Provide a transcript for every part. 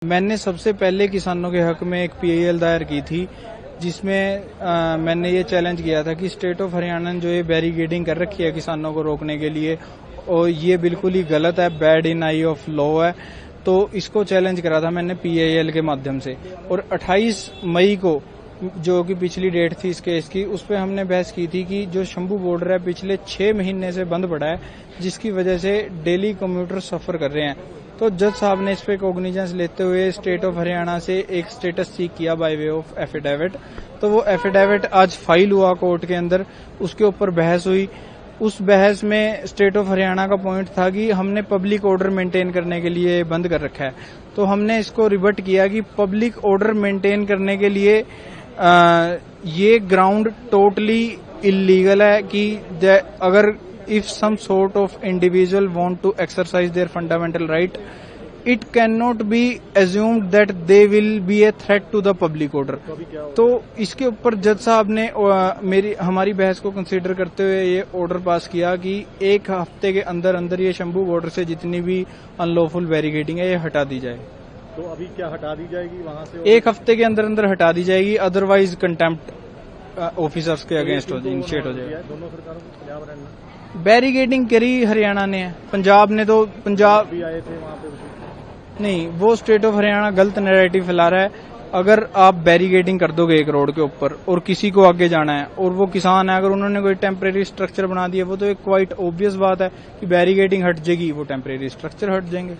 मैंने सबसे पहले किसानों के हक में एक पीआईएल दायर की थी, जिसमें मैंने ये चैलेंज किया था कि स्टेट ऑफ हरियाणा ने जो ये बैरिकेडिंग कर रखी है किसानों को रोकने के लिए, और ये बिल्कुल ही गलत है, bad in I of law है। तो इसको चैलेंज करा था मैंने पीआईएल के माध्यम से, और 28 मई को जो कि पिछली डेट थी इस केस की, उस पर हमने बहस की थी कि जो शंभू बॉर्डर है पिछले 6 महीने से बंद पड़ा है, जिसकी वजह से डेली कम्यूटर सफर कर रहे हैं। तो जज साहब ने इस पे कॉग्निजेंस लेते हुए स्टेट ऑफ हरियाणा से एक स्टेटस सीक किया बाय वे ऑफ एफिडेविट। तो वो एफिडेविट आज फाइल हुआ कोर्ट के अंदर, उसके ऊपर बहस हुई। उस बहस में स्टेट ऑफ हरियाणा का पॉइंट था कि हमने पब्लिक ऑर्डर मेंटेन करने के लिए बंद कर रखा है। तो हमने इसको रिवर्ट किया कि पब्लिक ऑर्डर मेंटेन करने के लिए ये ग्राउंड टोटली इलीगल है कि अगर if some sort of individual want to exercise their fundamental right, it cannot be assumed that they will be a threat to the public order। तो इसके ऊपर जज साहब ने हमारी बहस को कंसीडर करते हुए ये ऑर्डर पास किया कि एक हफ्ते के अंदर अंदर ये शंभू बॉर्डर से जितनी भी अनलॉफुल बैरिकेडिंग है ये हटा दी जाए। तो अभी क्या हटा दी जाएगी वहां से? एक हफ्ते के अंदर अंदर हटा दी जाएगी, अदरवाइज कंटेम्प्ट ऑफिसर्स के अगेंस्ट इनिशिएट हो जाएगा। दोनों सरकारों को पंजाब रहना बैरिकेडिंग करी हरियाणा ने, पंजाब ने तो पंजाब भी आए थे वहां पे। नहीं, वो स्टेट ऑफ हरियाणा गलत नैरेटिव फैला रहा है। अगर आप बैरिकेडिंग कर दोगे एक रोड के ऊपर और किसी को आगे जाना है और वो किसान है, अगर उन्होंने कोई टेम्परेरी स्ट्रक्चर बना दिया, वो तो एक क्वाइट ऑब्वियस बात है कि बैरिकेडिंग हट जाएगी, वो टेम्परेरी स्ट्रक्चर हट जाएंगे।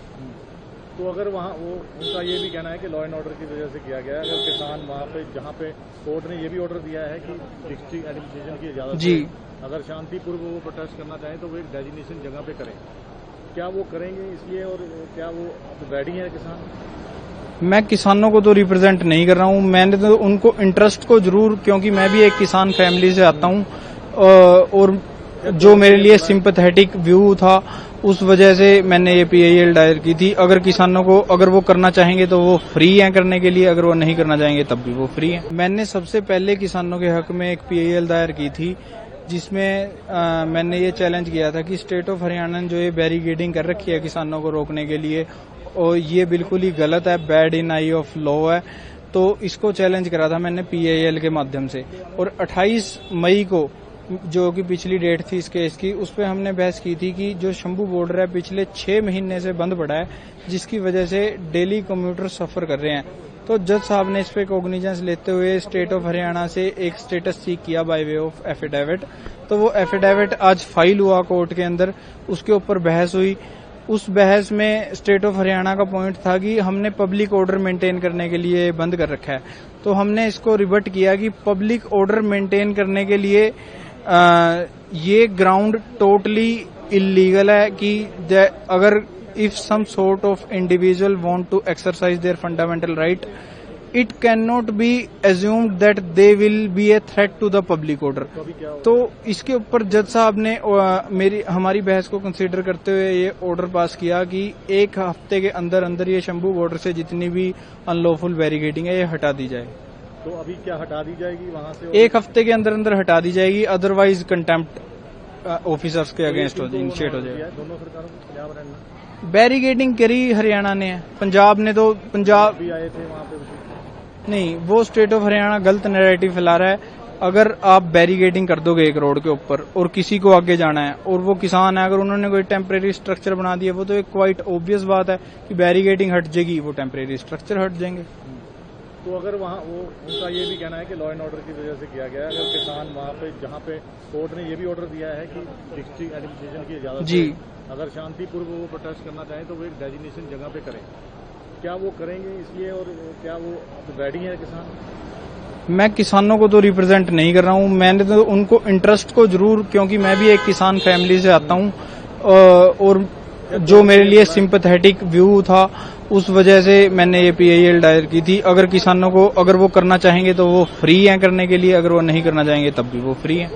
तो अगर वहाँ वो उनका ये भी कहना है कि लॉ एंड ऑर्डर की वजह से किया गया है, अगर किसान वहाँ पे जहाँ पे कोर्ट ने ये भी ऑर्डर दिया है कि डिस्ट्रिक्ट एडमिनिस्ट्रेशन की इजाजत जी, अगर शांतिपूर्व वो प्रोटेस्ट करना चाहें तो वो एक डेजिग्नेशन जगह पे करें, क्या वो करेंगे? इसलिए और क्या वो रेडी है किसान? मैं किसानों को तो रिप्रेजेंट नहीं कर रहा हूँ, मैंने तो उनको इंटरेस्ट को जरूर, क्योंकि मैं भी एक किसान फैमिली से आता हूँ और जो मेरे लिए सिंपैथेटिक व्यू था उस वजह से मैंने ये पीआईएल दायर की थी। अगर किसानों को अगर वो करना चाहेंगे तो वो फ्री हैं करने के लिए, अगर वो नहीं करना चाहेंगे तब भी वो फ्री हैं। मैंने सबसे पहले किसानों के हक में एक पीआईएल दायर की थी, जिसमें मैंने ये चैलेंज किया था कि स्टेट ऑफ हरियाणा ने जो ये बैरिकेडिंग कर रखी है किसानों को रोकने के लिए, और ये बिल्कुल ही गलत है, bad in I of law है। तो इसको चैलेंज करा था मैंने पीआईएल के माध्यम से, और 28 मई को जो कि पिछली डेट थी इस केस की, उस पर हमने बहस की थी कि जो शंभू बॉर्डर है पिछले 6 महीने से बंद पड़ा है, जिसकी वजह से डेली कम्यूटर सफर कर रहे हैं। तो जज साहब ने इस पे कॉग्निजेंस लेते हुए स्टेट ऑफ हरियाणा से एक स्टेटस सीक किया बाय वे ऑफ एफिडेविट। तो वो एफिडेविट आज फाइल हुआ कोर्ट के अंदर, उसके ऊपर बहस हुई। उस बहस में स्टेट ऑफ हरियाणा का पॉइंट था कि हमने पब्लिक ऑर्डर मेंटेन करने के लिए बंद कर रखा है। तो हमने इसको रिवर्ट किया कि पब्लिक ऑर्डर मेंटेन करने के लिए ये ग्राउंड टोटली इलीगल है कि अगर if some sort of individual want to exercise their fundamental right, it cannot be assumed that they will be a threat to the public order। तो इसके ऊपर जज साहब ने हमारी बहस को कंसीडर करते हुए ये ऑर्डर पास किया कि एक हफ्ते के अंदर अंदर ये शंभू बॉर्डर से जितनी भी अनलॉफुल बैरिकेडिंग है ये हटा दी जाए। तो अभी क्या हटा दी जाएगी वहां से? एक हफ्ते के अंदर अंदर हटा दी जाएगी, अदरवाइज कंटेम्प्ट ऑफिसर्स के अगेंस्ट इनिशिएट हो जाएगा। दोनों सरकारों को पंजाब रहना बैरिकेडिंग करी हरियाणा ने, पंजाब ने तो पंजाब भी आए थे वहां पे। नहीं, वो स्टेट ऑफ हरियाणा गलत नैरेटिव फैला रहा है। अगर आप बैरिकेडिंग कर दोगे एक रोड के ऊपर और किसी को आगे जाना है और वो किसान है, अगर उन्होंने कोई टेम्परेरी स्ट्रक्चर बना दिया, वो तो एक क्वाइट ऑब्वियस बात है कि बैरिकेडिंग हट जाएगी, वो टेम्परेरी स्ट्रक्चर हट जाएंगे। तो अगर वहाँ वो उनका ये भी कहना है कि लॉ एंड ऑर्डर की वजह से किया गया है, अगर किसान वहाँ पे जहाँ पे कोर्ट ने ये भी ऑर्डर दिया है कि डिस्ट्रिक्ट एडमिनिस्ट्रेशन की इजाजत जी, अगर शांतिपूर्व वो प्रोटेस्ट करना चाहें तो वो एक डेजिग्नेशन जगह पे करें, क्या वो करेंगे? इसलिए और क्या वो रेडी है किसान? मैं किसानों को तो रिप्रेजेंट नहीं कर रहा हूँ, मैंने तो उनको इंटरेस्ट को जरूर, क्योंकि मैं भी एक किसान फैमिली से आता हूँ और जो मेरे लिए सिंपैथेटिक व्यू था उस वजह से मैंने ये पीआईएल दायर की थी। अगर किसानों को अगर वो करना चाहेंगे तो वो फ्री हैं करने के लिए, अगर वो नहीं करना चाहेंगे तब भी वो फ्री हैं।